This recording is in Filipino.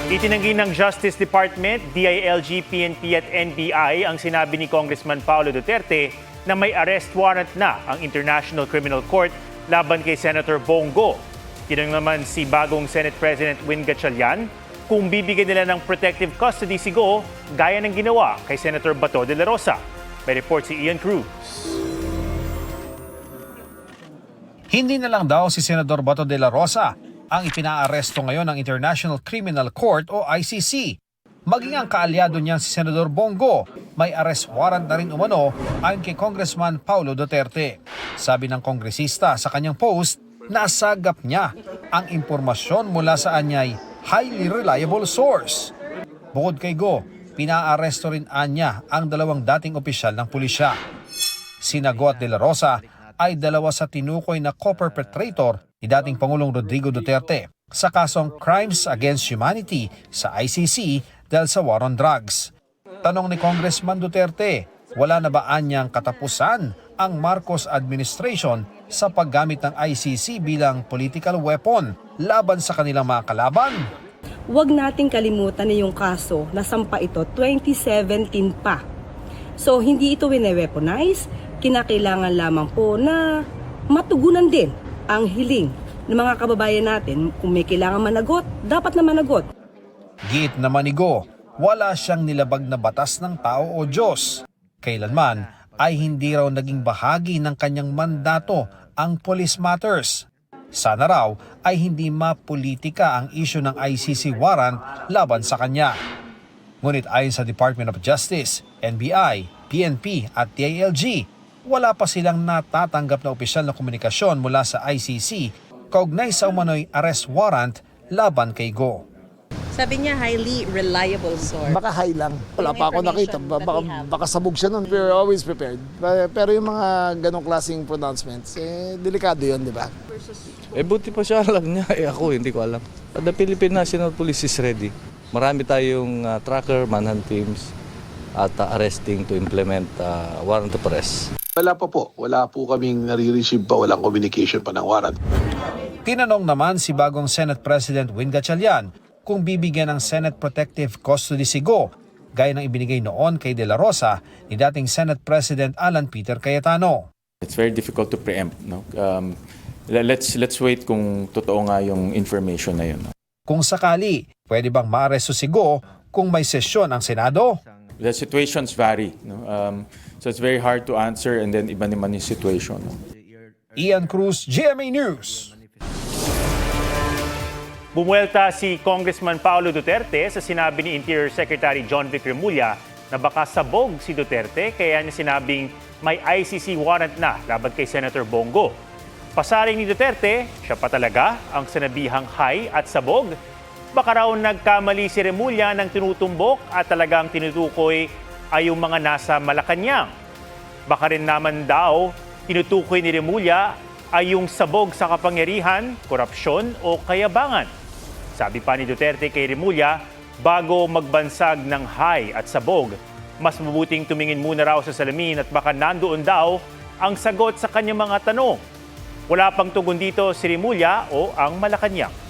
Itinanggi ng Justice Department, DILG, PNP at NBI ang sinabi ni Congressman Paulo Duterte na may arrest warrant na ang International Criminal Court laban kay Senator Bongo. Tinanong naman si bagong Senate President Win Gatchalian kung bibigyan nila ng protective custody si Go gaya ng ginawa kay Senator Bato de la Rosa. May report si Ian Cruz. Hindi na lang daw si Senador Bato de la Rosa ang ipinaaresto ngayon ng International Criminal Court o ICC. Maging ang kaalyado niyan si Senador Bongo, may arrest warrant na rin umano ayon kay Congressman Paulo Duterte. Sabi ng kongresista sa kanyang post, nasagap niya ang impormasyon mula sa anyay highly reliable source. Bukod kay Go, pinaaresto rin anya ang dalawang dating opisyal ng pulisya. Sina Go at de la Rosa ay dalawa sa tinukoy na co-perpetrator ni dating Pangulong Rodrigo Duterte sa kasong Crimes Against Humanity sa ICC dahil sa war on drugs. Tanong ni Congressman Duterte, wala na ba anyang katapusan ang Marcos administration sa paggamit ng ICC bilang political weapon laban sa kanilang mga kalaban? Huwag nating kalimutan na yung kaso na sampa ito 2017 pa. So hindi ito wine-weaponize, kinakailangan lamang po na matugunan din ang hiling ng mga kababayan natin. Kung may kailangan managot, dapat na managot. Giit naman ni Go, wala siyang nilabag na batas ng tao o Diyos. Kailanman ay hindi raw naging bahagi ng kanyang mandato ang police matters. Sana raw ay hindi mapolitika ang isyu ng ICC warrant laban sa kanya. Ngunit ayon sa Department of Justice, NBI, PNP at DILG, wala pa silang natatanggap na opisyal na komunikasyon mula sa ICC kaugnay sa umano'y arrest warrant laban kay Go. Sabi niya, highly reliable source. Baka high lang. Wala pa ako nakita. Baka sabog siya nun. We're always prepared. Pero yung mga ganong klaseng pronouncements, delikado yun, di ba? Buti pa siya alam niya. Ako, hindi ko alam. The Philippine National Police is ready. Marami tayong tracker, manhunt teams, at arresting to implement warrant of arrest. Wala pa po. Wala po kaming nare-receive pa. Walang communication pa ng warrant. Tinanong naman si bagong Senate President Win Gatchalian kung bibigyan ng Senate Protective Custody si Go, gaya ng ibinigay noon kay De La Rosa ni dating Senate President Alan Peter Cayetano. It's very difficult to preempt. No? Let's wait kung totoo nga yung information na yun. No? Kung sakali, pwede bang maaresto si Go kung may sesyon ang Senado? The situations vary. No? So it's very hard to answer and then iba naman yung situation. No? Ian Cruz, GMA News. Bumuelta si Congressman Paulo Duterte sa sinabi ni Interior Secretary John Vic Remulla na baka sabog si Duterte kaya niya sinabing may ICC warrant na laban kay Senator Bongo. Pasaring ni Duterte, siya pa talaga ang sinabihang high at sabog. Baka raw nagkamali si Remulla ng tinutumbok at talagang tinutukoy ay yung mga nasa Malacanang. Baka rin naman daw tinutukoy ni Remulla ay yung sabog sa kapangyarihan, korupsyon o kayabangan. Sabi pa ni Duterte kay Remulla, bago magbansag ng high at sabog, mas mabuting tumingin muna raw sa salamin at baka nandoon daw ang sagot sa kanyang mga tanong. Wala pang tugon dito si Remulla o ang Malacanang.